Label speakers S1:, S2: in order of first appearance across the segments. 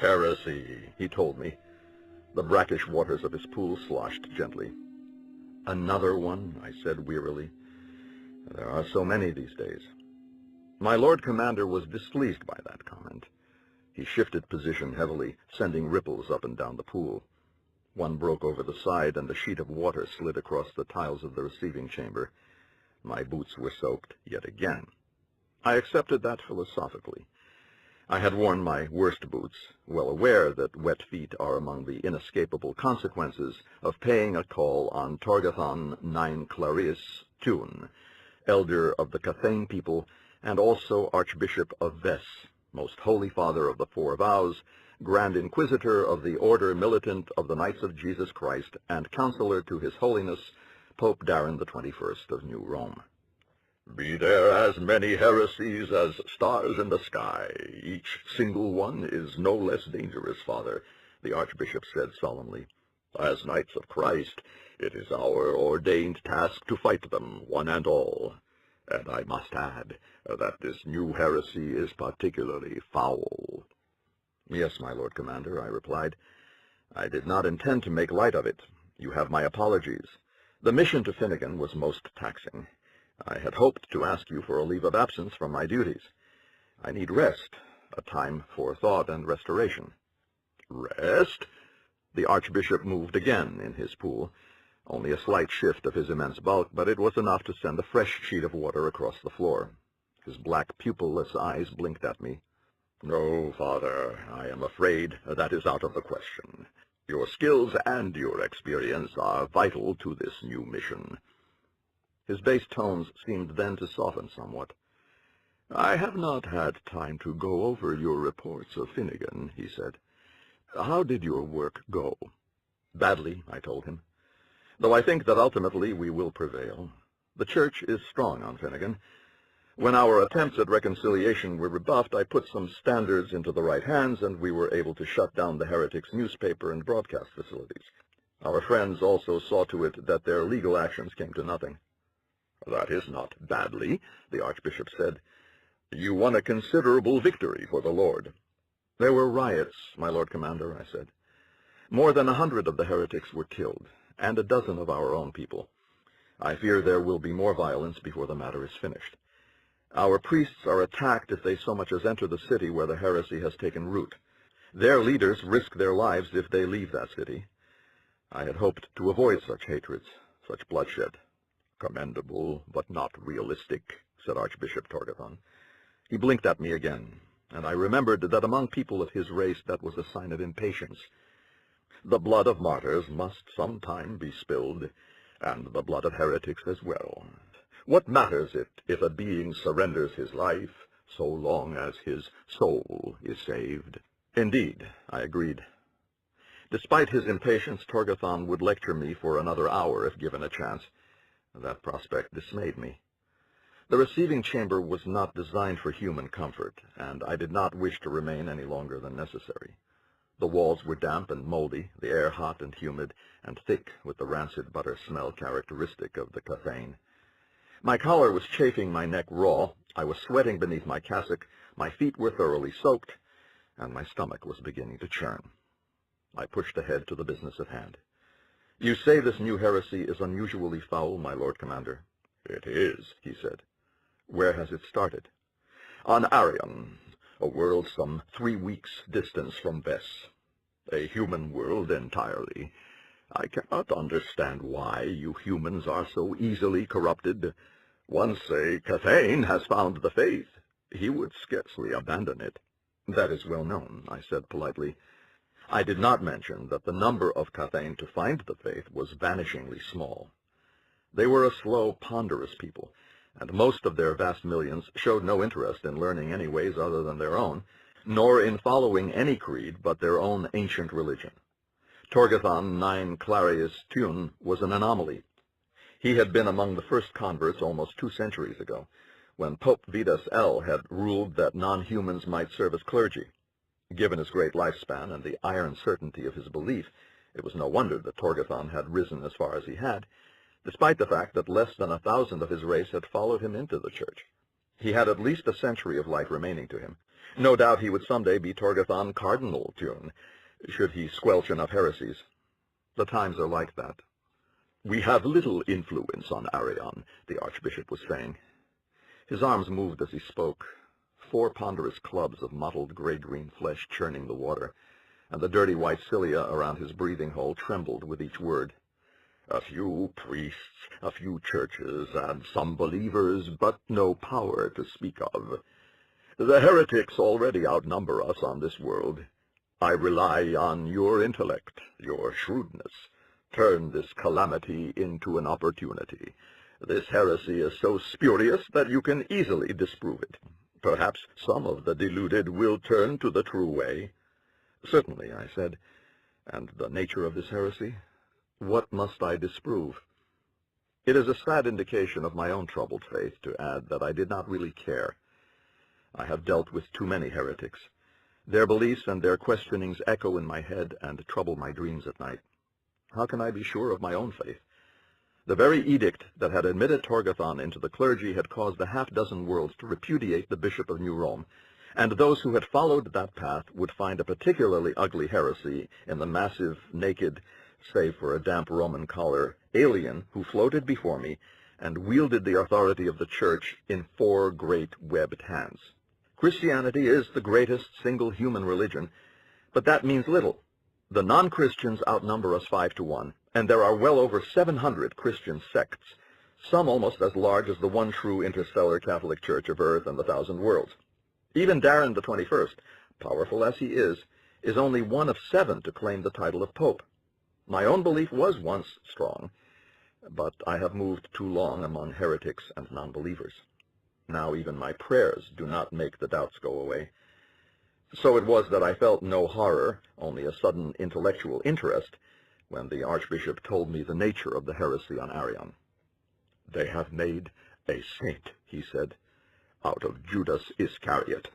S1: Heresy, he told me. The brackish waters of his pool sloshed gently. Another one, I said wearily. There are so many these days. My Lord Commander was displeased by that comment. He shifted position heavily, sending ripples up and down the pool. One broke over the side, and a sheet of water slid across the tiles of the receiving chamber. My boots were soaked yet again. I accepted that philosophically. I had worn my worst boots, well aware that wet feet are among the inescapable consequences of paying a call on Torgathon 9 Clarius Tune, elder of the Cathane people, and also Archbishop of Ves, most holy father of the Four Vows, Grand Inquisitor of the Order Militant of the Knights of Jesus Christ, and counselor to His Holiness, Pope Darren the 21st of New Rome. Be there as many heresies as stars in the sky. Each single one is no less dangerous, Father, the Archbishop said solemnly. As Knights of Christ, it is our ordained task to fight them, one and all. And I must add that this new heresy is particularly foul. Yes, my Lord Commander, I replied. I did not intend to make light of it. You have my apologies. The mission to Finnegan was most taxing. I had hoped to ask you for a leave of absence from my duties. I need rest, a time for thought and restoration. Rest? The Archbishop moved again in his pool. Only a slight shift of his immense bulk, but it was enough to send a fresh sheet of water across the floor. His black pupilless eyes blinked at me. No, Father, I am afraid that is out of the question. Your skills and your experience are vital to this new mission. His bass tones seemed then to soften somewhat. I have not had time to go over your reports of Finnegan, he said. How did your work go? Badly, I told him. Though I think that ultimately we will prevail. The Church is strong on Finnegan. When our attempts at reconciliation were rebuffed, I put some standards into the right hands, and we were able to shut down the heretics' newspaper and broadcast facilities. Our friends also saw to it that their legal actions came to nothing. That is not badly, the Archbishop said. You won a considerable victory for the Lord. There were riots, my Lord Commander, I said. More than 100 of the heretics were killed, and a dozen of our own people. I fear there will be more violence before the matter is finished. Our priests are attacked if they so much as enter the city where the heresy has taken root. Their leaders risk their lives if they leave that city. I had hoped to avoid such hatreds, such bloodshed. Commendable, but not realistic, said Archbishop Torgathon. He blinked at me again, and I remembered that among people of his race that was a sign of impatience. The blood of martyrs must sometime be spilled, and the blood of heretics as well. What matters it if a being surrenders his life, so long as his soul is saved? Indeed, I agreed. Despite his impatience, Torgathon would lecture me for another hour if given a chance. That prospect dismayed me. The receiving chamber was not designed for human comfort, and I did not wish to remain any longer than necessary. The walls were damp and moldy, the air hot and humid, and thick with the rancid butter smell characteristic of the Cathane. My collar was chafing my neck raw, I was sweating beneath my cassock, my feet were thoroughly soaked, and my stomach was beginning to churn. I pushed ahead to the business at hand. You say this new heresy is unusually foul, my Lord Commander. It is, he said. Where has it started? On Arian, a world some 3 weeks' distance from Ves. A human world entirely. I cannot understand why you humans are so easily corrupted. Once a Cathane has found the faith, he would scarcely abandon it. That is well known, I said politely. I did not mention that the number of Cathane to find the faith was vanishingly small. They were a slow, ponderous people, and most of their vast millions showed no interest in learning any ways other than their own, nor in following any creed but their own ancient religion. Torgathon 9 Clarius Tune was an anomaly. He had been among the first converts almost 2 centuries ago, when Pope Vidas L had ruled that non-humans might serve as clergy. Given his great lifespan and the iron certainty of his belief, it was no wonder that Torgathon had risen as far as he had, despite the fact that less than 1,000 of his race had followed him into the church. He had at least a century of life remaining to him. No doubt he would someday be Torgathon Cardinal Tune, should he squelch enough heresies. The times are like that. "We have little influence on Arian," the Archbishop was saying. His arms moved as he spoke, 4 ponderous clubs of mottled gray-green flesh churning the water, and the dirty white cilia around his breathing hole trembled with each word. "A few priests, a few churches, and some believers, but no power to speak of. The heretics already outnumber us on this world. I rely on your intellect, your shrewdness. Turn this calamity into an opportunity. This heresy is so spurious that you can easily disprove it. Perhaps some of the deluded will turn to the true way." "Certainly," I said. "And the nature of this heresy? What must I disprove?" It is a sad indication of my own troubled faith to add that I did not really care. I have dealt with too many heretics. Their beliefs and their questionings echo in my head and trouble my dreams at night. How can I be sure of my own faith? The very edict that had admitted Torgathon into the clergy had caused a half-dozen worlds to repudiate the Bishop of New Rome, and those who had followed that path would find a particularly ugly heresy in the massive, naked, save for a damp Roman collar, alien who floated before me and wielded the authority of the Church in 4 great webbed hands. Christianity is the greatest single human religion, but that means little. The non-Christians outnumber us 5 to 1, and there are well over 700 Christian sects, some almost as large as the one true interstellar Catholic Church of Earth and the Thousand Worlds. Even Darren the 21st, powerful as he is only one of 7 to claim the title of Pope. My own belief was once strong, but I have moved too long among heretics and non-believers. Now even my prayers do not make the doubts go away. So it was that I felt no horror, only a sudden intellectual interest, when the Archbishop told me the nature of the heresy on Arian. "They have made a saint," he said, "out of Judas Iscariot."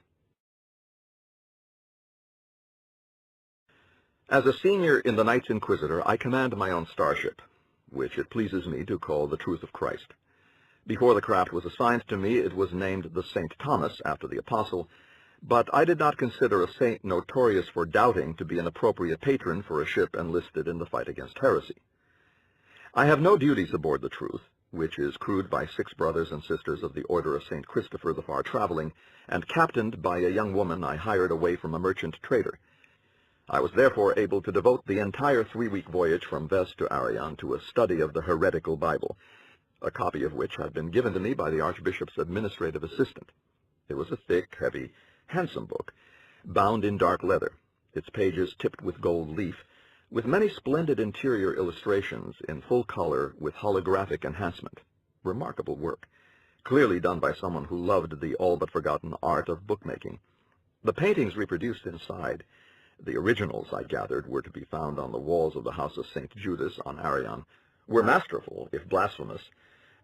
S1: As a senior in the Knights Inquisitor, I command my own starship, which it pleases me to call the Truth of Christ. Before the craft was assigned to me, it was named the St. Thomas, after the Apostle, but I did not consider a saint notorious for doubting to be an appropriate patron for a ship enlisted in the fight against heresy. I have no duties aboard the Truth, which is crewed by 6 brothers and sisters of the Order of St. Christopher the Far-Traveling, and captained by a young woman I hired away from a merchant trader. I was therefore able to devote the entire 3-week voyage from Vest to Arian to a study of the heretical Bible, a copy of which had been given to me by the Archbishop's administrative assistant. It was a thick, heavy, handsome book, bound in dark leather, its pages tipped with gold leaf, with many splendid interior illustrations in full color with holographic enhancement. Remarkable work, clearly done by someone who loved the all-but-forgotten art of bookmaking. The paintings reproduced inside, the originals, I gathered, were to be found on the walls of the House of St. Judas on Arian, were masterful, if blasphemous,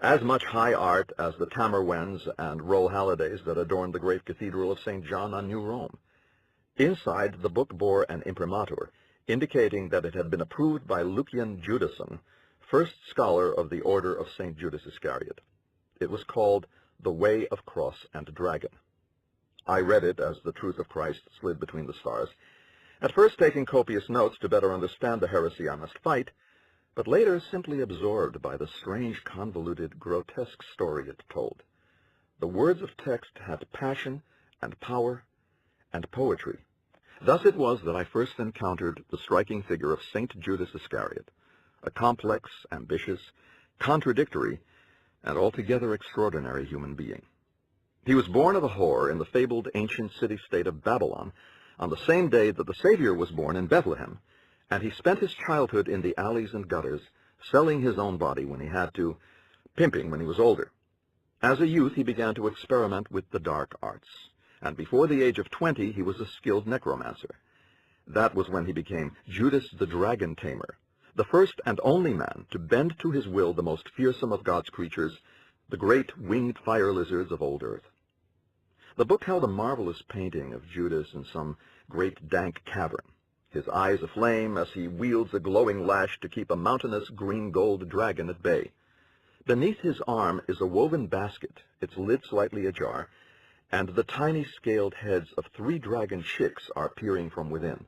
S1: as much high art as the Tamerwens and Roll Hallidays that adorned the great Cathedral of St. John on New Rome. Inside, the book bore an imprimatur, indicating that it had been approved by Lucian Judason, first scholar of the Order of St. Judas Iscariot. It was called The Way of Cross and Dragon. I read it as the Truth of Christ slid between the stars, at first taking copious notes to better understand the heresy I must fight, but later simply absorbed by the strange, convoluted, grotesque story it told. The words of text had passion and power and poetry. Thus it was that I first encountered the striking figure of St. Judas Iscariot, a complex, ambitious, contradictory, and altogether extraordinary human being. He was born of a whore in the fabled ancient city-state of Babylon on the same day that the Savior was born in Bethlehem, and he spent his childhood in the alleys and gutters, selling his own body when he had to, pimping when he was older. As a youth, he began to experiment with the dark arts, and before the age of 20, he was a skilled necromancer. That was when he became Judas the Dragon Tamer, the first and only man to bend to his will the most fearsome of God's creatures, the great winged fire lizards of old earth. The book held a marvelous painting of Judas in some great dank cavern, his eyes aflame as he wields a glowing lash to keep a mountainous green-gold dragon at bay. Beneath his arm is a woven basket, its lid slightly ajar, and the tiny scaled heads of 3 dragon chicks are peering from within.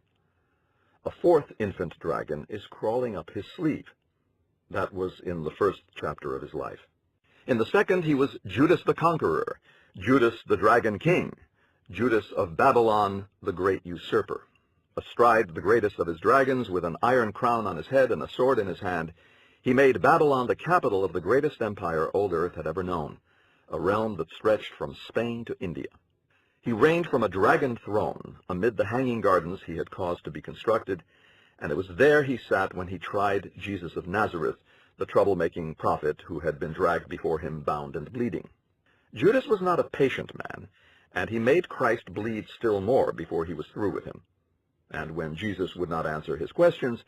S1: A 4th infant dragon is crawling up his sleeve. That was in the 1st chapter of his life. In the 2nd, he was Judas the Conqueror, Judas the Dragon King, Judas of Babylon, the great usurper. Astride the greatest of his dragons, with an iron crown on his head and a sword in his hand, he made Babylon the capital of the greatest empire old earth had ever known, a realm that stretched from Spain to India. He reigned from a dragon throne amid the hanging gardens he had caused to be constructed, and it was there he sat when he tried Jesus of Nazareth, the troublemaking prophet who had been dragged before him bound and bleeding. Judas was not a patient man, and he made Christ bleed still more before he was through with him. And when Jesus would not answer his questions,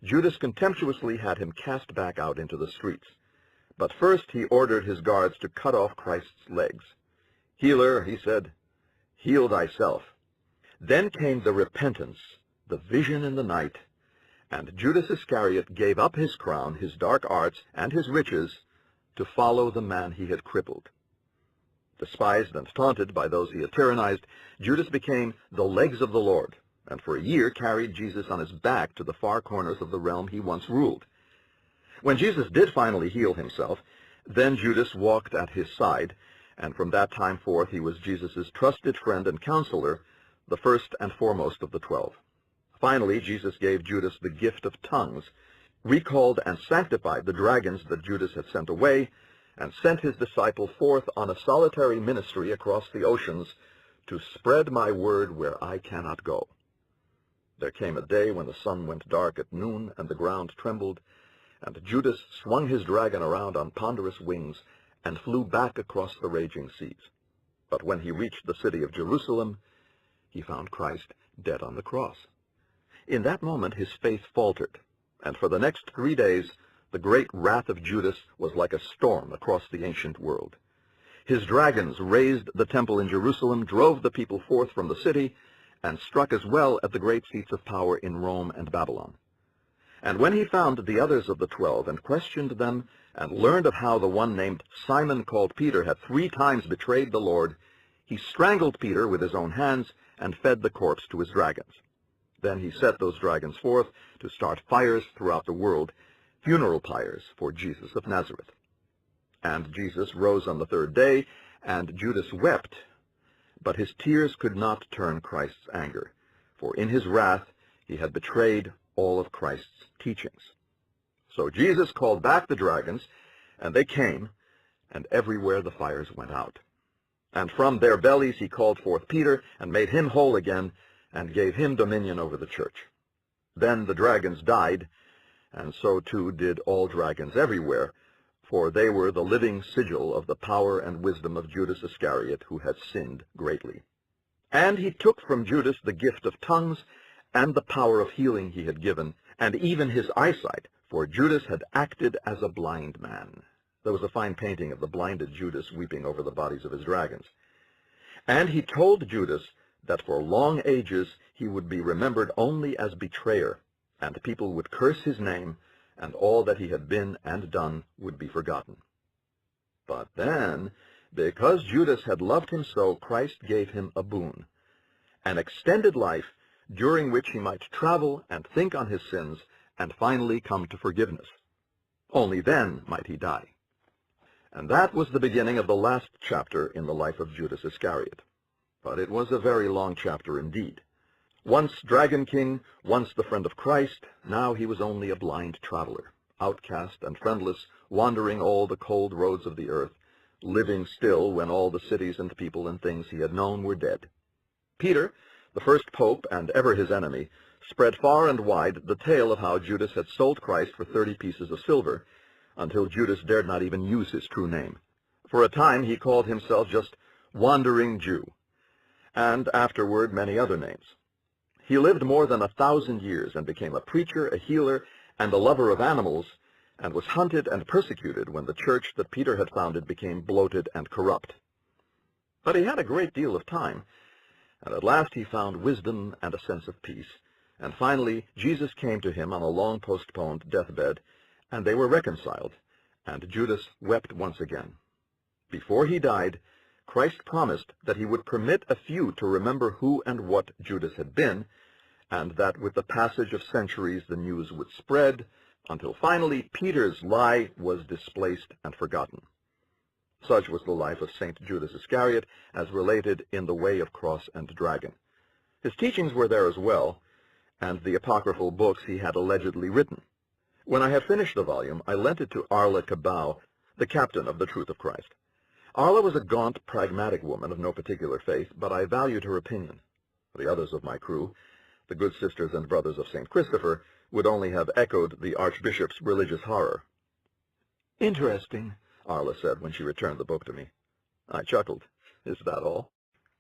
S1: Judas contemptuously had him cast back out into the streets. But first he ordered his guards to cut off Christ's legs. "Healer," he said, "heal thyself." Then came the repentance, the vision in the night, and Judas Iscariot gave up his crown, his dark arts, and his riches to follow the man he had crippled. Despised and taunted by those he had tyrannized, Judas became the legs of the Lord, and for a year carried Jesus on his back to the far corners of the realm he once ruled. When Jesus did finally heal himself, then Judas walked at his side, and from that time forth he was Jesus' trusted friend and counselor, the first and foremost of the 12. Finally, Jesus gave Judas the gift of tongues, recalled and sanctified the dragons that Judas had sent away, and sent his disciple forth on a solitary ministry across the oceans to spread my word where I cannot go. There came a day when the sun went dark at noon and the ground trembled, and Judas swung his dragon around on ponderous wings and flew back across the raging seas. But when he reached the city of Jerusalem, he found Christ dead on the cross. In that moment his faith faltered, and for the next 3 days the great wrath of Judas was like a storm across the ancient world. His dragons razed the temple in Jerusalem, drove the people forth from the city, and struck as well at the great seats of power in Rome and Babylon. And when he found the others of the 12 and questioned them, and learned of how the one named Simon called Peter had 3 times betrayed the Lord, he strangled Peter with his own hands and fed the corpse to his dragons. Then he set those dragons forth to start fires throughout the world, funeral pyres for Jesus of Nazareth. And Jesus rose on the 3rd day, and Judas wept, but his tears could not turn Christ's anger, for in his wrath he had betrayed all of Christ's teachings. So Jesus called back the dragons, and they came, and everywhere the fires went out. And from their bellies he called forth Peter, and made him whole again, and gave him dominion over the church. Then the dragons died, and so too did all dragons everywhere, for they were the living sigil of the power and wisdom of Judas Iscariot, who had sinned greatly. And he took from Judas the gift of tongues, and the power of healing he had given, and even his eyesight, for Judas had acted as a blind man. There was a fine painting of the blinded Judas weeping over the bodies of his dragons. And he told Judas that for long ages he would be remembered only as betrayer, and people would curse his name, and all that he had been and done would be forgotten. But then, because Judas had loved him so, Christ gave him a boon, an extended life during which he might travel and think on his sins and finally come to forgiveness. Only then might he die. And that was the beginning of the last chapter in the life of Judas Iscariot. But it was a very long chapter indeed. Once Dragon King, once the friend of Christ, now he was only a blind traveler, outcast and friendless, wandering all the cold roads of the earth, living still when all the cities and people and things he had known were dead. Peter, the first pope and ever his enemy, spread far and wide the tale of how Judas had sold Christ for 30 pieces of silver, until Judas dared not even use his true name. For a time he called himself just Wandering Jew, and afterward many other names. He lived more than 1,000 years and became a preacher, a healer, and a lover of animals, and was hunted and persecuted when the church that Peter had founded became bloated and corrupt. But he had a great deal of time, and at last he found wisdom and a sense of peace, and finally Jesus came to him on a long-postponed deathbed, and they were reconciled, And Judas wept once again. Before he died, Christ promised that he would permit a few to remember who and what Judas had been, and that with the passage of centuries the news would spread, until finally Peter's lie was displaced and forgotten. Such was the life of St. Judas Iscariot, as related in The Way of Cross and Dragon. His teachings were there as well, and the apocryphal books he had allegedly written. When I had finished the volume, I lent it to Arla Cabau, the captain of the Truth of Christ. Arla was a gaunt, pragmatic woman of no particular faith, but I valued her opinion. The others of my crew, the good sisters and brothers of St. Christopher, would only have echoed the Archbishop's religious horror. "Interesting," Arla said when she returned the book to me. I chuckled. "Is that all?"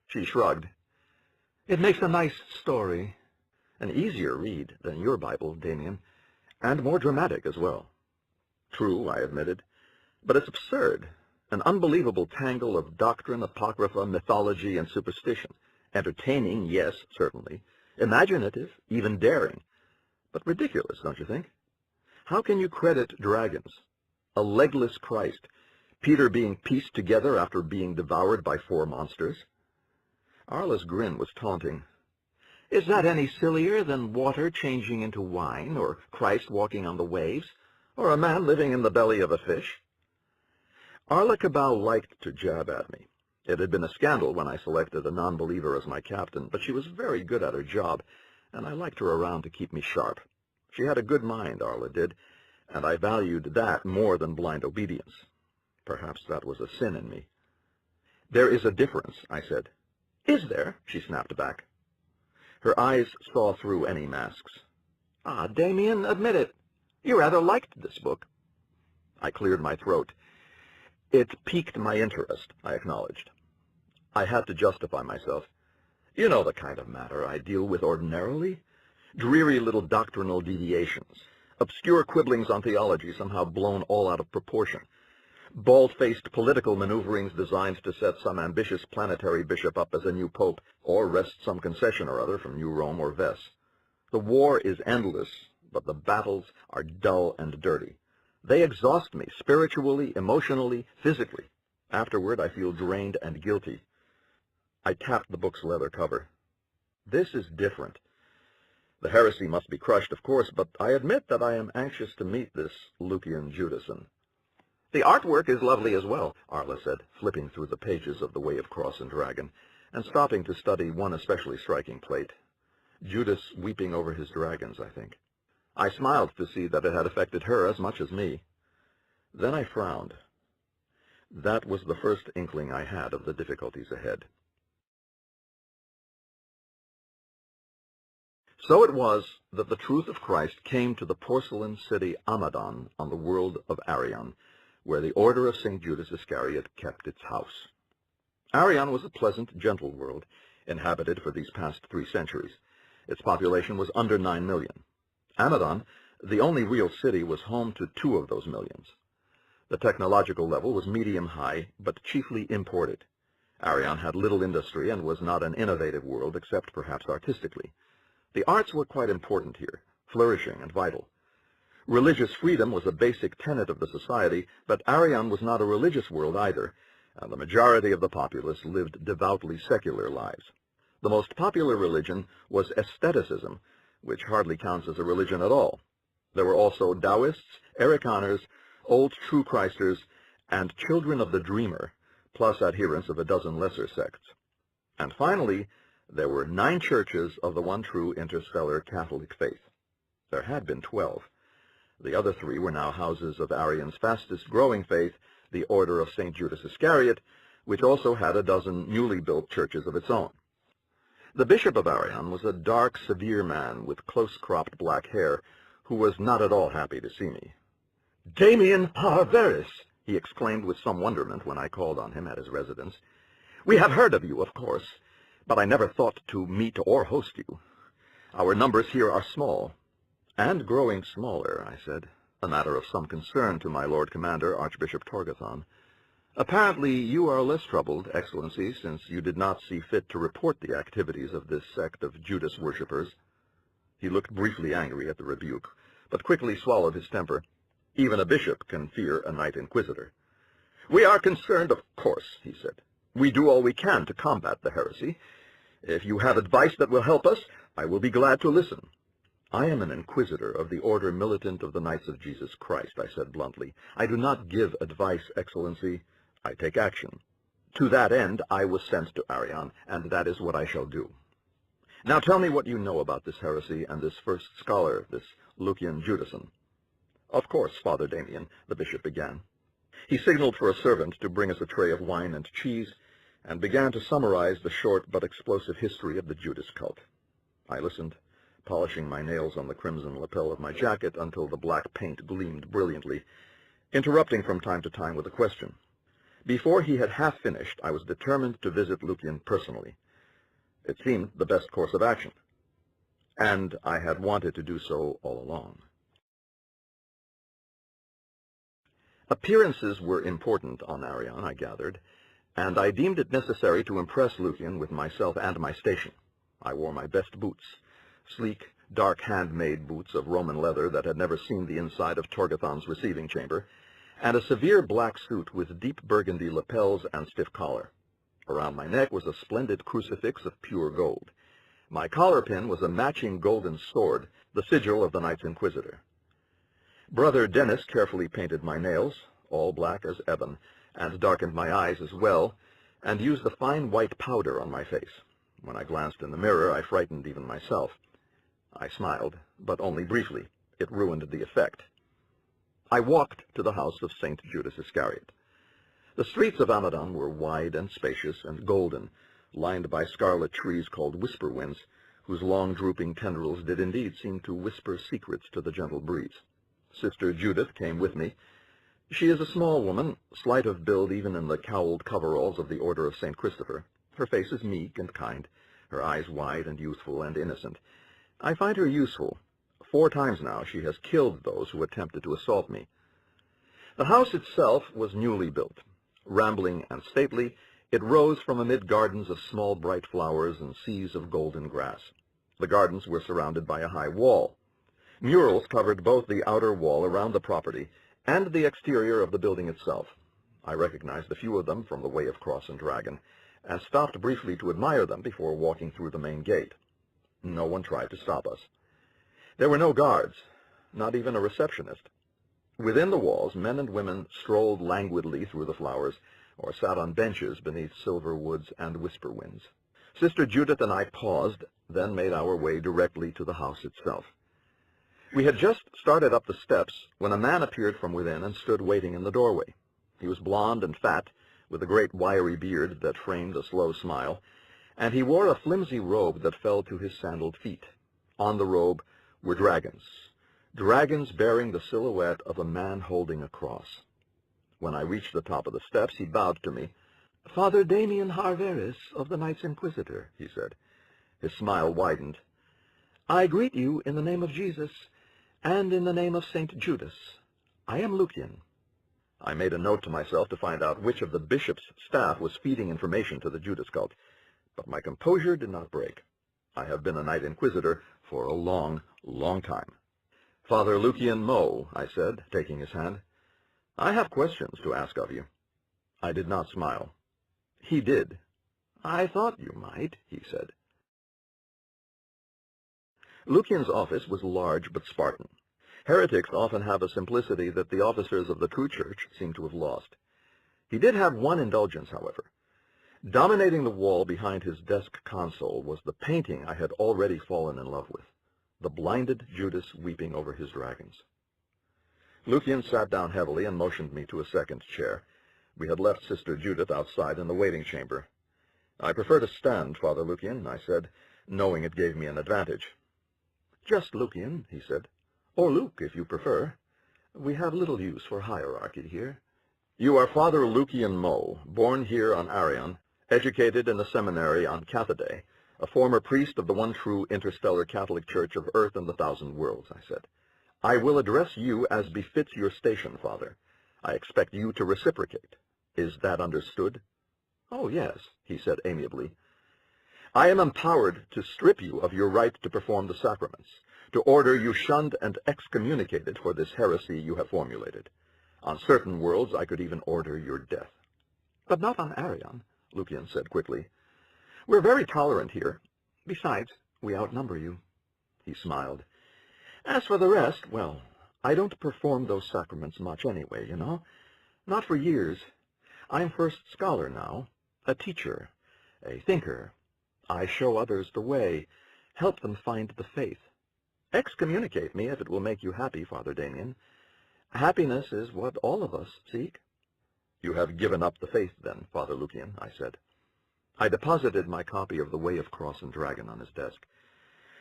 S1: She shrugged. "It makes a nice story. An easier read than your Bible, Damien, and more dramatic as well." "True," I admitted, "but it's absurd. An unbelievable tangle of doctrine, apocrypha, mythology, and superstition. Entertaining, yes, certainly. Imaginative, even daring. But ridiculous, don't you think? How can you credit dragons, a legless Christ, Peter being pieced together after being devoured by 4 monsters? Arla's grin was taunting. "Is that any sillier than water changing into wine, or Christ walking on the waves, or a man living in the belly of a fish?" Arla Cabau liked to jab at me. It had been a scandal when I selected a non-believer as my captain, but she was very good at her job, and I liked her around to keep me sharp. She had a good mind, Arla did, and I valued that more than blind obedience. Perhaps that was a sin in me. "There is a difference," I said. "Is there?" she snapped back. Her eyes saw through any masks. "Ah, Damien, admit it. You rather liked this book." I cleared my throat. "It piqued my interest," I acknowledged. I had to justify myself. "You know the kind of matter I deal with ordinarily. Dreary little doctrinal deviations. Obscure quibblings on theology somehow blown all out of proportion. Bald-faced political maneuverings designed to set some ambitious planetary bishop up as a new pope, or wrest some concession or other from New Rome or Vess. The war is endless, but the battles are dull and dirty. They exhaust me spiritually, emotionally, physically. Afterward, I feel drained and guilty." I tapped the book's leather cover. "This is different. The heresy must be crushed, of course, but I admit that I am anxious to meet this Lucian Judason." "The artwork is lovely as well," Arla said, flipping through the pages of The Way of Cross and Dragon, and stopping to study one especially striking plate. Judas weeping over his dragons, I think. I smiled to see that it had affected her as much as me. Then I frowned. That was the first inkling I had of the difficulties ahead. So it was that the truth of Christ came to the porcelain city Amadon on the world of Arian, where the order of St. Judas Iscariot kept its house. Arian was a pleasant, gentle world, inhabited for these past 3 centuries. Its population was under 9 million. Amadon, the only real city, was home to 2 of those millions. The technological level was medium-high, but chiefly imported. Arian had little industry and was not an innovative world, except perhaps artistically. The arts were quite important here, flourishing and vital. Religious freedom was a basic tenet of the society, but Arian was not a religious world either, and the majority of the populace lived devoutly secular lives. The most popular religion was aestheticism, which hardly counts as a religion at all. There were also Taoists, Ericaners, Old True Christers, and Children of the Dreamer, plus adherents of a dozen lesser sects. And finally, there were 9 churches of the one true interstellar Catholic faith. There had been 12. The other 3 were now houses of Arian's fastest-growing faith, the Order of St. Judas Iscariot, which also had a dozen newly built churches of its own. The bishop of Arian was a dark, severe man with close-cropped black hair, who was not at all happy to see me. "Damien Parveris!" he exclaimed with some wonderment when I called on him at his residence. "We have heard of you, of course, but I never thought to meet or host you. Our numbers here are small." "And growing smaller," I said, a matter of some concern to my Lord Commander, Archbishop Torgathon. "Apparently you are less troubled, Excellency, since you did not see fit to report the activities of this sect of Judas worshippers." He looked briefly angry at the rebuke, but quickly swallowed his temper. Even a bishop can fear a Knight Inquisitor. "We are concerned, of course," he said. "We do all we can to combat the heresy. If you have advice that will help us, I will be glad to listen." "I am an Inquisitor of the Order Militant of the Knights of Jesus Christ," I said bluntly. "I do not give advice, Excellency. I take action. To that end, I was sent to Arian, and that is what I shall do. Now tell me what you know about this heresy and this first scholar, this Lucian Judason." "Of course, Father Damien," the bishop began. He signaled for a servant to bring us a tray of wine and cheese, and began to summarize the short but explosive history of the Judas cult. I listened, polishing my nails on the crimson lapel of my jacket until the black paint gleamed brilliantly, interrupting from time to time with a question. Before he had half finished, I was determined to visit Lucian personally. It seemed the best course of action, and I had wanted to do so all along. Appearances were important on Arian, I gathered, and I deemed it necessary to impress Lucian with myself and my station. I wore my best boots, sleek, dark handmade boots of Roman leather that had never seen the inside of Torgathon's receiving chamber, and a severe black suit with deep burgundy lapels and stiff collar. Around my neck was a splendid crucifix of pure gold. My collar pin was a matching golden sword, the sigil of the Knights Inquisitor. Brother Dennis carefully painted my nails, all black as ebon, and darkened my eyes as well, and used a fine white powder on my face. When I glanced in the mirror, I frightened even myself. I smiled, but only briefly. It ruined the effect. I walked to the house of St. Judas Iscariot. The streets of Amadon were wide and spacious and golden, lined by scarlet trees called whisper winds, whose long drooping tendrils did indeed seem to whisper secrets to the gentle breeze. Sister Judith came with me. She is a small woman, slight of build even in the cowled coveralls of the Order of St. Christopher. Her face is meek and kind, her eyes wide and youthful and innocent. I find her useful. 4 times now she has killed those who attempted to assault me. The house itself was newly built. Rambling and stately, it rose from amid gardens of small bright flowers and seas of golden grass. The gardens were surrounded by a high wall. Murals covered both the outer wall around the property and the exterior of the building itself. I recognized a few of them from the Way of Cross and Dragon, and stopped briefly to admire them before walking through the main gate. No one tried to stop us. There were no guards, not even a receptionist. Within the walls, men and women strolled languidly through the flowers, or sat on benches beneath silver woods and whisper winds. Sister Judith and I paused, then made our way directly to the house itself. We had just started up the steps when a man appeared from within and stood waiting in the doorway. He was blond and fat, with a great wiry beard that framed a slow smile, and he wore a flimsy robe that fell to his sandaled feet. On the robe were dragons bearing the silhouette of a man holding a cross. When I reached the top of the steps, he bowed to me. "Father Damien Harveris of the Knights Inquisitor," he said. His smile widened. "I greet you in the name of Jesus, and in the name of St. Judas. I am Lucian." I made a note to myself to find out which of the bishop's staff was feeding information to the Judas cult, but my composure did not break. I have been a Knight Inquisitor for a long, long time. "Father Lucian Moe," I said, taking his hand, "I have questions to ask of you." I did not smile. He did. "I thought you might," he said. Lucian's office was large but Spartan. Heretics often have a simplicity that the officers of the true church seem to have lost. He did have one indulgence, however. Dominating the wall behind his desk console was the painting I had already fallen in love with, the blinded Judas weeping over his dragons. Lucian sat down heavily and motioned me to a second chair. We had left Sister Judith outside in the waiting chamber. "I prefer to stand, Father Lucian," I said, knowing it gave me an advantage. "Just Lucian," he said. "Or Luke, if you prefer. We have little use for hierarchy here." "You are Father Lucian Moe, born here on Arian, educated in the seminary on Cathaday, a former priest of the one true interstellar Catholic Church of Earth and the Thousand Worlds," I said. "I will address you as befits your station, Father. I expect you to reciprocate. Is that understood?" "Oh, yes," he said amiably. I am empowered to strip you of your right to perform the sacraments, to order you shunned and excommunicated for this heresy you have formulated. On certain worlds, I could even order your death. But not on Arian, Lucian said quickly. We're very tolerant here. Besides, we outnumber you. He smiled. As for the rest, well, I don't perform those sacraments much anyway, you know. Not for years. I'm first scholar now, a teacher, a thinker. I show others the way, help them find the faith. Excommunicate me if it will make you happy, Father Damien. Happiness is what all of us seek. You have given up the faith, then, Father Lucian, I said. I deposited my copy of The Way of Cross and Dragon on his desk.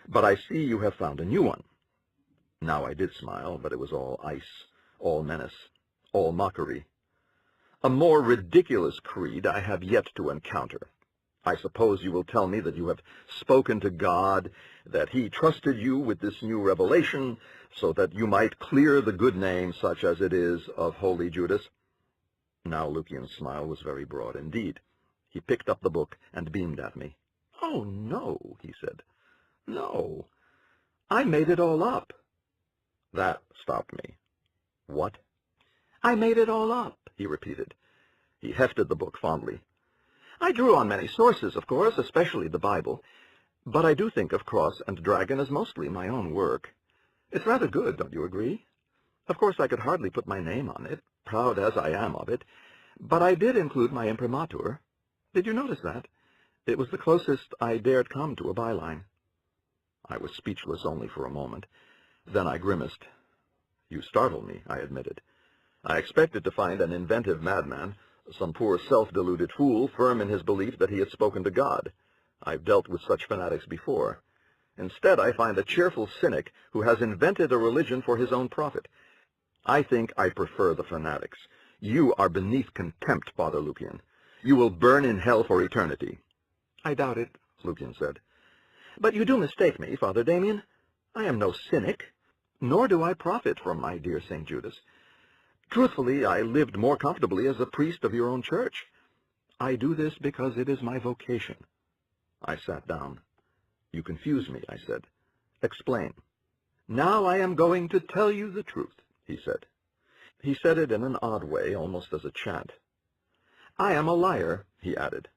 S1: But I see you have found a new one. Now I did smile, but it was all ice, all menace, all mockery. A more ridiculous creed I have yet to encounter. I suppose you will tell me that you have spoken to God, that he trusted you with this new revelation, so that you might clear the good name, such as it is, of Holy Judas. Now Lucian's smile was very broad indeed. He picked up the book and beamed at me. Oh, no, he said. No, I made it all up. That stopped me. What? I made it all up, he repeated. He hefted the book fondly. I drew on many sources, of course, especially the Bible, but I do think of Cross and Dragon as mostly my own work. It's rather good, don't you agree? Of course, I could hardly put my name on it, proud as I am of it, but I did include my imprimatur. Did you notice that? It was the closest I dared come to a byline. I was speechless only for a moment. Then I grimaced. You startle me, I admitted. I expected to find an inventive madman, some poor self-deluded fool, firm in his belief that he had spoken to God. I've dealt with such fanatics before. Instead, I find a cheerful cynic who has invented a religion for his own profit. I think I prefer the fanatics. You are beneath contempt, Father Lucian. You will burn in hell for eternity. I doubt it, Lucian said. But you do mistake me, Father Damien. I am no cynic, nor do I profit from my dear St. Judas. Truthfully, I lived more comfortably as a priest of your own church. I do this because it is my vocation. I sat down. You confuse me, I said. Explain. Now I am going to tell you the truth, he said. He said it in an odd way, almost as a chant. I am a liar, he added.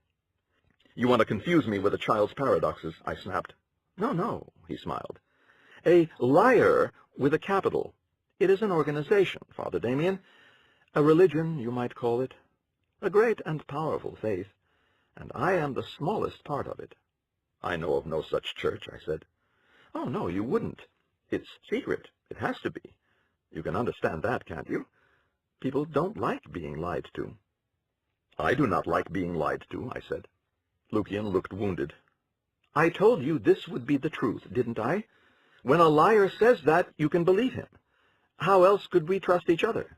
S1: You want to confuse me with a child's paradoxes, I snapped. No, no, he smiled. A liar with a capital. It is an organization, Father Damien. A religion, you might call it. A great and powerful faith. And I am the smallest part of it. I know of no such church, I said. Oh, no, you wouldn't. It's secret. It has to be. You can understand that, can't you? People don't like being lied to. I do not like being lied to, I said. Lucian looked wounded. I told you this would be the truth, didn't I? When a liar says that, you can believe him. How else could we trust each other?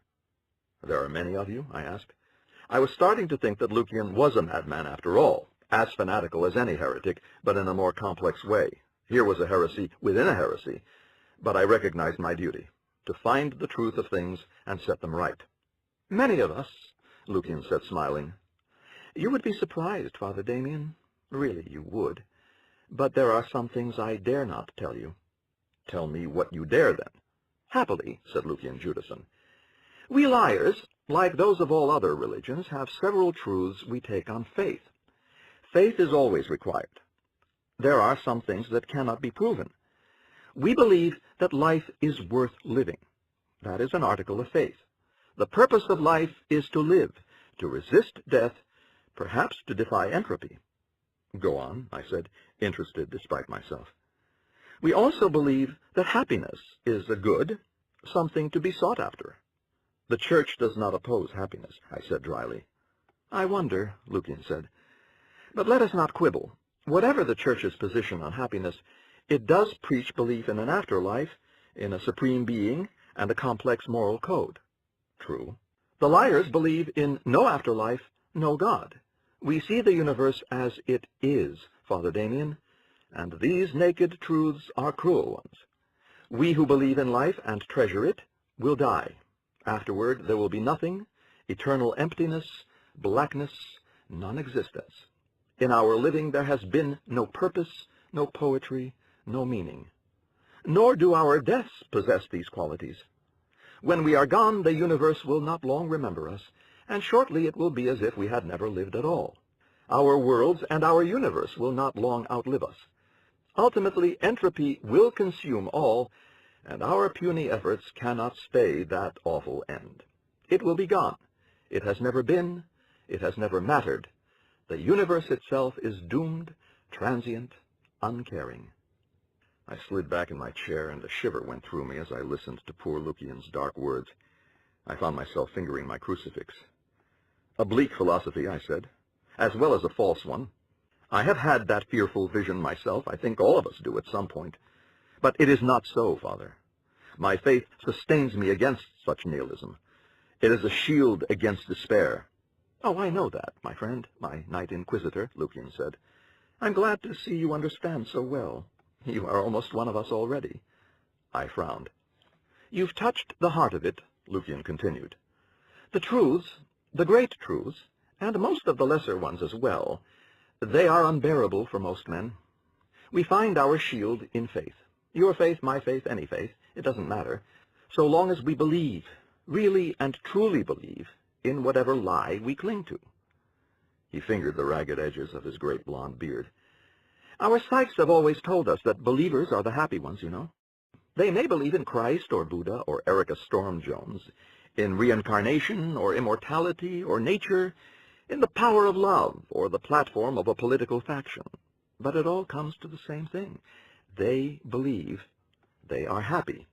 S1: There are many of you, I asked. I was starting to think that Lucian was a madman after all, as fanatical as any heretic, but in a more complex way. Here was a heresy within a heresy, but I recognized my duty, to find the truth of things and set them right. Many of us, Lucian said, smiling. You would be surprised, Father Damien. Really, you would. But there are some things I dare not tell you. Tell me what you dare, then. Happily, said Lucian Judason. We liars, like those of all other religions, have several truths we take on faith. Faith is always required. There are some things that cannot be proven. We believe that life is worth living. That is an article of faith. The purpose of life is to live, to resist death, perhaps to defy entropy. Go on, I said, interested despite myself. We also believe that happiness is a good, something to be sought after. The Church does not oppose happiness, I said dryly. I wonder, Lucian said. But let us not quibble. Whatever the Church's position on happiness, it does preach belief in an afterlife, in a supreme being, and a complex moral code. True. The liars believe in no afterlife, no God. We see the universe as it is, Father Damien, and these naked truths are cruel ones. We who believe in life and treasure it will die. Afterward there will be nothing, eternal emptiness, blackness, non-existence. In our living there has been no purpose, no poetry, no meaning. Nor do our deaths possess these qualities. When we are gone, the universe will not long remember us, and shortly it will be as if we had never lived at all. Our worlds and our universe will not long outlive us. Ultimately, entropy will consume all, and our puny efforts cannot stay that awful end. It will be gone. It has never been. It has never mattered. The universe itself is doomed, transient, uncaring. I slid back in my chair, and a shiver went through me as I listened to poor Lucian's dark words. I found myself fingering my crucifix. A bleak philosophy, I said, as well as a false one. I have had that fearful vision myself. I think all of us do at some point. But it is not so, Father. My faith sustains me against such nihilism. It is a shield against despair. Oh, I know that, my friend, my Knight Inquisitor, Lucian said. I'm glad to see you understand so well. You are almost one of us already. I frowned. You've touched the heart of it, Lucian continued. The truths, the great truths, and most of the lesser ones as well, they are unbearable for most men. We find our shield in faith. Your faith, my faith, any faith, it doesn't matter, so long as we believe, really and truly believe, in whatever lie we cling to. He fingered the ragged edges of his great blond beard. Our psychs have always told us that believers are the happy ones, you know. They may believe in Christ or Buddha or Erica Storm-Jones, in reincarnation or immortality or nature, in the power of love or the platform of a political faction. But it all comes to the same thing. They believe. They are happy.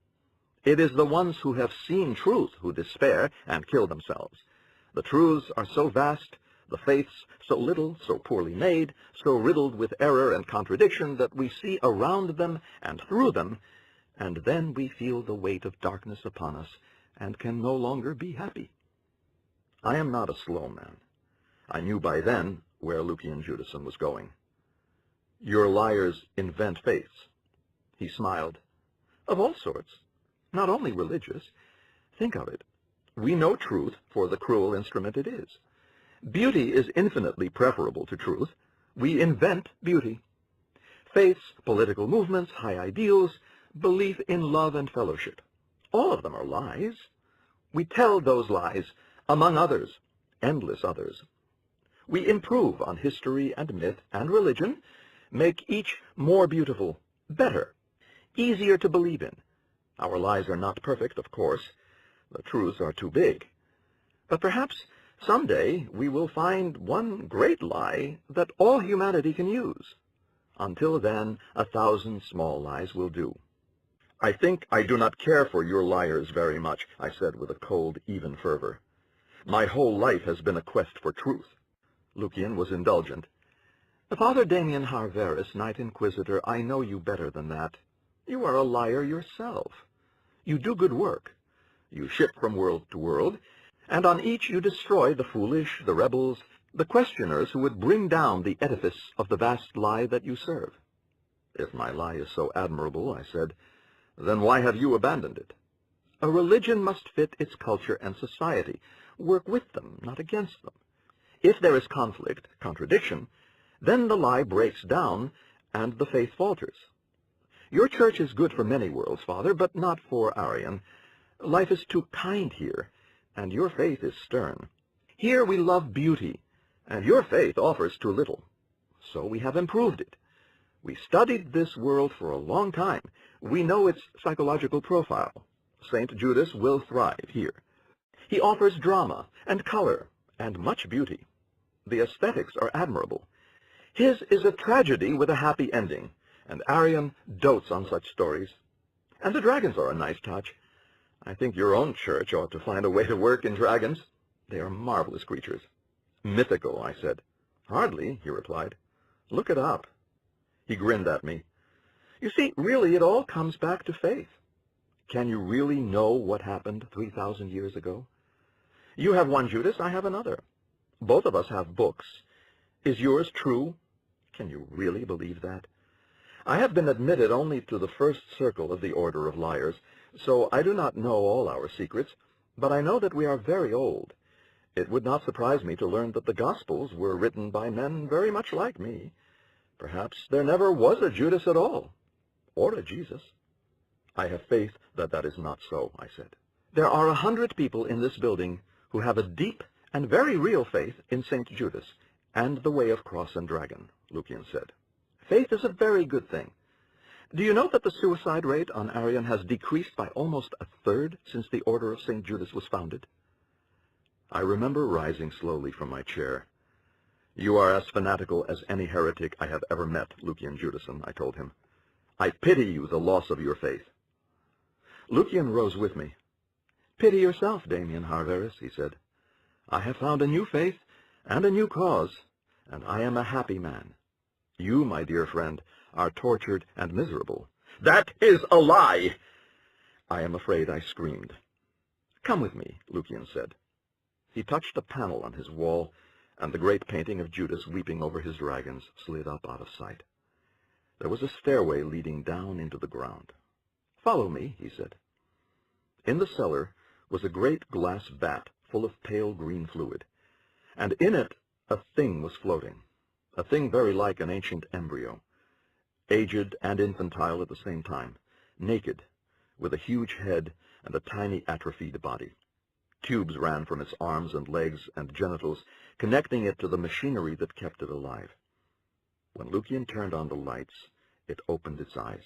S1: It is the ones who have seen truth who despair and kill themselves. The truths are so vast, the faiths so little, so poorly made, so riddled with error and contradiction that we see around them and through them, and then we feel the weight of darkness upon us and can no longer be happy. I am not a slow man. I knew by then where Lucian Judason was going. Your liars invent faiths. He smiled. Of all sorts. Not only religious. Think of it. We know truth for the cruel instrument it is. Beauty is infinitely preferable to truth. We invent beauty. Faiths, political movements, high ideals, belief in love and fellowship. All of them are lies. We tell those lies, among others, endless others. We improve on history and myth and religion, make each more beautiful, better, easier to believe in. Our lies are not perfect, of course. The truths are too big. But perhaps someday we will find one great lie that all humanity can use. Until then, 1,000 small lies will do. I think I do not care for your liars very much, I said with a cold, even fervor. My whole life has been a quest for truth. Lucian was indulgent. Father Damien Harveris, Knight Inquisitor, I know you better than that. You are a liar yourself. You do good work. You ship from world to world, and on each you destroy the foolish, the rebels, the questioners who would bring down the edifice of the vast lie that you serve. If my lie is so admirable, I said, then why have you abandoned it? A religion must fit its culture and society, work with them, not against them. If there is conflict, contradiction, then the lie breaks down and the faith falters. Your church is good for many worlds, Father, but not for Arian. Life is too kind here, and your faith is stern. Here we love beauty, and your faith offers too little. So we have improved it. We studied this world for a long time. We know its psychological profile. St. Judas will thrive here. He offers drama and color and much beauty. The aesthetics are admirable. His is a tragedy with a happy ending, and Arian dotes on such stories. And the dragons are a nice touch. I think your own church ought to find a way to work in dragons. They are marvelous creatures. Mythical, I said. Hardly, he replied. Look it up. He grinned at me. You see, really it all comes back to faith. Can you really know what happened 3,000 years ago? You have one Judas, I have another. Both of us have books. Is yours true? Can you really believe that? I have been admitted only to the first circle of the Order of Liars, so I do not know all our secrets, but I know that we are very old. It would not surprise me to learn that the Gospels were written by men very much like me. Perhaps there never was a Judas at all, or a Jesus. I have faith that that is not so, I said. There are 100 people in this building who have a deep and very real faith in St. Judas and the way of cross and dragon, Lucian said. Faith is a very good thing. Do you know that the suicide rate on Arian has decreased by almost a third since the Order of St. Judas was founded? I remember rising slowly from my chair. You are as fanatical as any heretic I have ever met, Lucian Judason, I told him. I pity you the loss of your faith. Lucian rose with me. Pity yourself, Damien Harveris, he said. I have found a new faith and a new cause, and I am a happy man. You, my dear friend, are tortured and miserable. That is a lie! I am afraid I screamed. Come with me, Lucian said. He touched a panel on his wall, and the great painting of Judas weeping over his dragons slid up out of sight. There was a stairway leading down into the ground. Follow me, he said. In the cellar was a great glass vat full of pale green fluid, and in it a thing was floating, a thing very like an ancient embryo, aged and infantile at the same time, naked, with a huge head and a tiny atrophied body. Tubes ran from its arms and legs and genitals, connecting it to the machinery that kept it alive. When Lucian turned on the lights, it opened its eyes.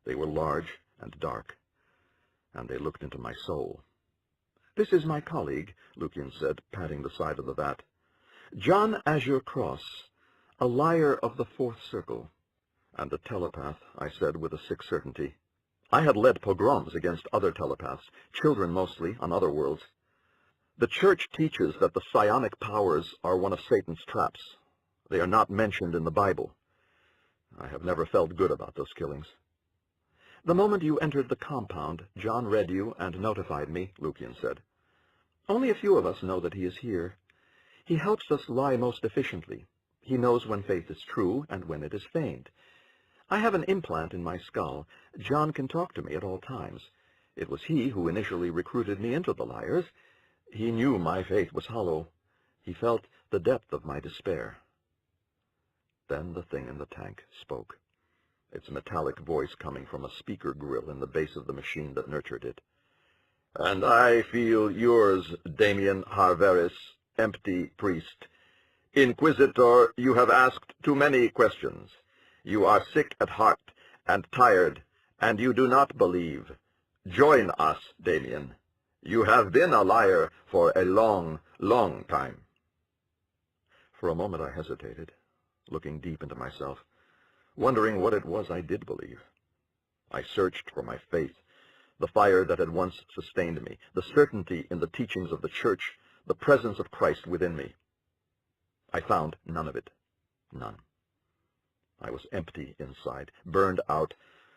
S1: They were large and dark, and they looked into my soul. This is my colleague, Lucian said, patting the side of the vat. John Azure Cross, a liar of the fourth circle. And a telepath, I said with a sick certainty. I had led pogroms against other telepaths, children mostly, on other worlds. The Church teaches that the psionic powers are one of Satan's traps. They are not mentioned in the Bible. I have never felt good about those killings. The moment you entered the compound, John read you and notified me, Lucian said. Only a few of us know that he is here. He helps us lie most efficiently. He knows when faith is true and when it is feigned. I have an implant in my skull. John can talk to me at all times. It was he who initially recruited me into the liars. He knew my faith was hollow. He felt the depth of my despair. Then the thing in the tank spoke, its metallic voice coming from a speaker grill in the base of the machine that nurtured it. And I feel yours, Damien Harveris, empty priest. Inquisitor, you have asked too many questions. You are sick at heart and tired, and you do not believe. Join us, Damien. You have been a liar for a long, long time. For a moment I hesitated, looking deep into myself, wondering what it was I did believe. I searched for my faith, the fire that had once sustained me, the certainty in the teachings of the Church, the presence of Christ within me. I found none of it. None. I was empty inside, burned out,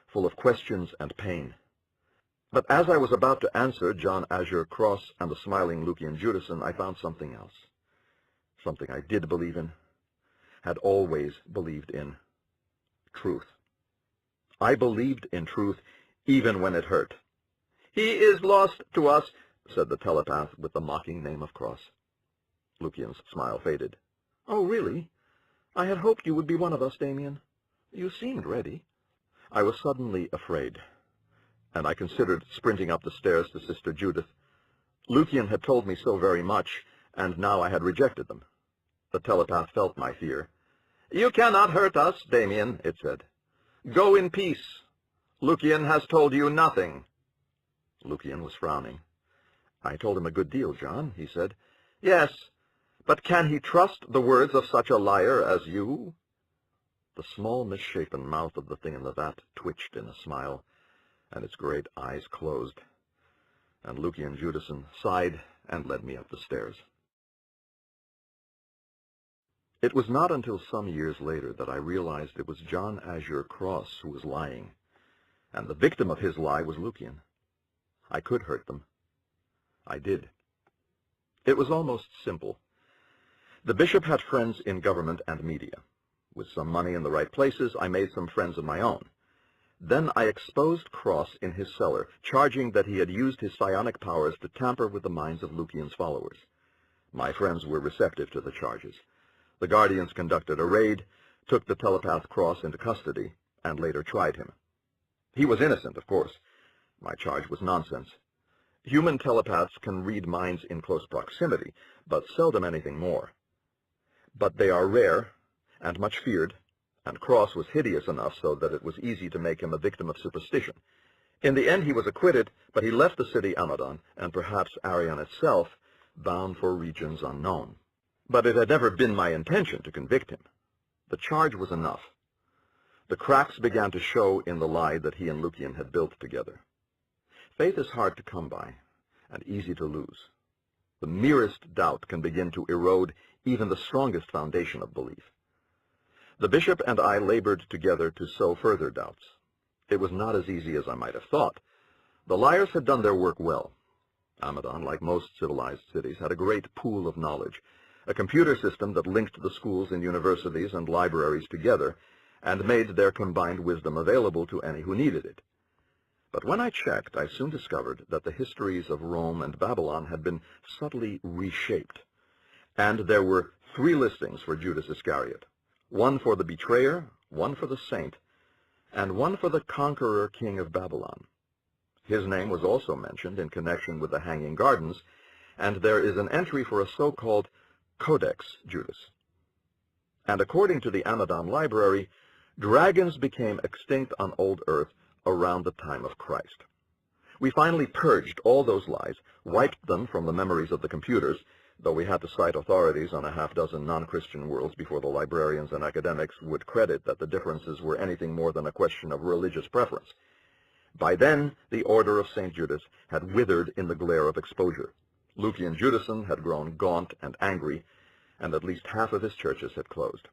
S1: full of questions and pain. But as I was about to answer John Azure Cross and the smiling Lucian Judason, I found something else. Something I did believe in, had always believed in. Truth. I believed in truth even when it hurt. He is lost to us, said the telepath with the mocking name of Cross. Lucian's smile faded. Oh, really? I had hoped you would be one of us, Damien. You seemed ready. I was suddenly afraid, and I considered sprinting up the stairs to Sister Judith. Lucian had told me so very much, and now I had rejected them. The telepath felt my fear. You cannot hurt us, Damien, it said. Go in peace. Lucian has told you nothing. Lucian was frowning. I told him a good deal, John, he said. Yes, but can he trust the words of such a liar as you? The small, misshapen mouth of the thing in the vat twitched in a smile, and its great eyes closed. And Lucian Judason sighed and led me up the stairs. It was not until some years later that I realized it was John Azure Cross who was lying, and the victim of his lie was Lucian. I could hurt them. I did. It was almost simple. The bishop had friends in government and media. With some money in the right places, I made some friends of my own. Then I exposed Cross in his cellar, charging that he had used his psionic powers to tamper with the minds of Lucian's followers. My friends were receptive to the charges. The guardians conducted a raid, took the telepath Cross into custody, and later tried him. He was innocent, of course. My charge was nonsense. Human telepaths can read minds in close proximity, but seldom anything more. But they are rare and much feared, and Cross was hideous enough so that it was easy to make him a victim of superstition. In the end he was acquitted, but he left the city Amadon, and perhaps Arian itself, bound for regions unknown. But it had never been my intention to convict him. The charge was enough. The cracks began to show in the lie that he and Lucian had built together. Faith is hard to come by, and easy to lose. The merest doubt can begin to erode even the strongest foundation of belief. The bishop and I labored together to sow further doubts. It was not as easy as I might have thought. The liars had done their work well. Amadon, like most civilized cities, had a great pool of knowledge, a computer system that linked the schools and universities and libraries together and made their combined wisdom available to any who needed it. But when I checked, I soon discovered that the histories of Rome and Babylon had been subtly reshaped, and there were 3 listings for Judas Iscariot, one for the betrayer, one for the saint, and one for the conqueror king of Babylon. His name was also mentioned in connection with the Hanging Gardens, and there is an entry for a so-called Codex Judas. And according to the Amadon Library, dragons became extinct on old Earth around the time of Christ. We finally purged all those lies, wiped them from the memories of the computers, though we had to cite authorities on a half-dozen non-Christian worlds before the librarians and academics would credit that the differences were anything more than a question of religious preference. By then, the Order of St. Judas had withered in the glare of exposure. Lucian Judason had grown gaunt and angry, and at least half of his churches had closed.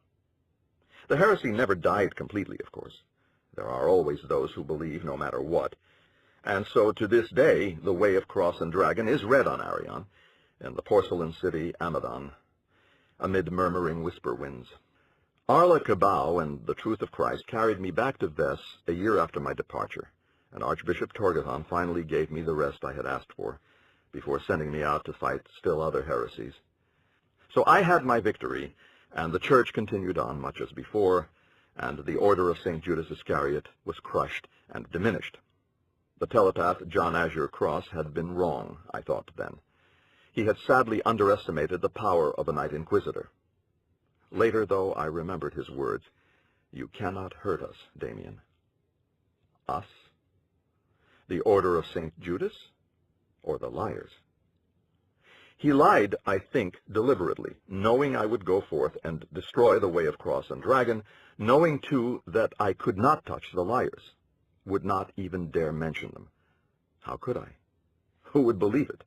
S1: The heresy never died completely, of course. There are always those who believe no matter what, and so to this day the Way of Cross and Dragon is read on Arian, in the porcelain city Amadon, amid murmuring whisper winds. Arla Cabau and the Truth of Christ carried me back to Ves a year after my departure, and Archbishop Torgathon finally gave me the rest I had asked for, before sending me out to fight still other heresies. So I had my victory, and the church continued on much as before, and the Order of St. Judas Iscariot was crushed and diminished. The telepath John Azure Cross had been wrong, I thought then. He had sadly underestimated the power of a Night Inquisitor. Later, though, I remembered his words, "You cannot hurt us, Damien." Us? The Order of St. Judas? Or the liars? He lied, I think, deliberately, knowing I would go forth and destroy the Way of Cross and Dragon, knowing, too, that I could not touch the liars, would not even dare mention them. How could I? Who would believe it?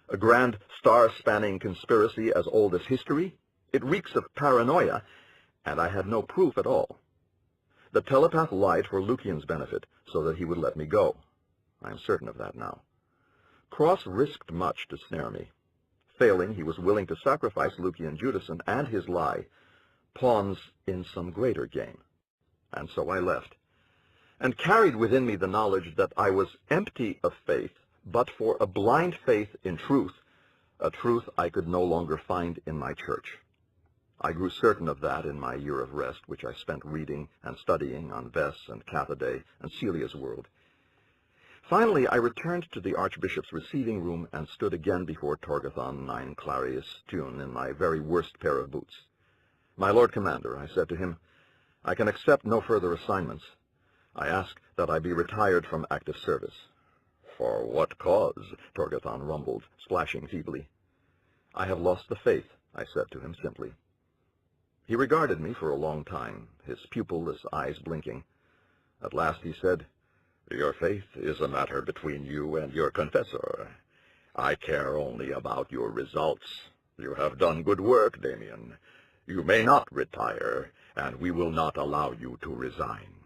S1: A grand star-spanning conspiracy as old as history? It reeks of paranoia, and I had no proof at all. The telepath lied for Lucian's benefit, so that he would let me go. I am certain of that now. Cross risked much to snare me. Failing, he was willing to sacrifice Lucian Judason and his lie, pawns in some greater game. And so I left, and carried within me the knowledge that I was empty of faith, but for a blind faith in truth, a truth I could no longer find in my church. I grew certain of that in my year of rest, which I spent reading and studying on Ves and Cathaday and Celia's world. Finally, I returned to the Archbishop's receiving room and stood again before Torgathon 9 Clarius Tune in my very worst pair of boots. "My Lord Commander," I said to him, "I can accept no further assignments. I ask that I be retired from active service." "For what cause?" Torgathon rumbled, splashing feebly. "I have lost the faith," I said to him simply. He regarded me for a long time, his pupilless eyes blinking. At last he said, "Your faith is a matter between you and your confessor. I care only about your results. You have done good work, Damien. You may not retire, and we will not allow you to resign.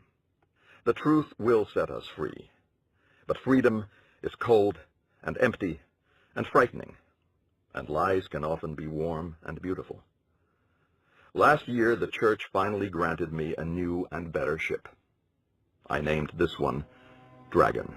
S1: The truth will set us free. But freedom is cold and empty and frightening, and lies can often be warm and beautiful. Last year, the church finally granted me a new and better ship. I named this one Dragon.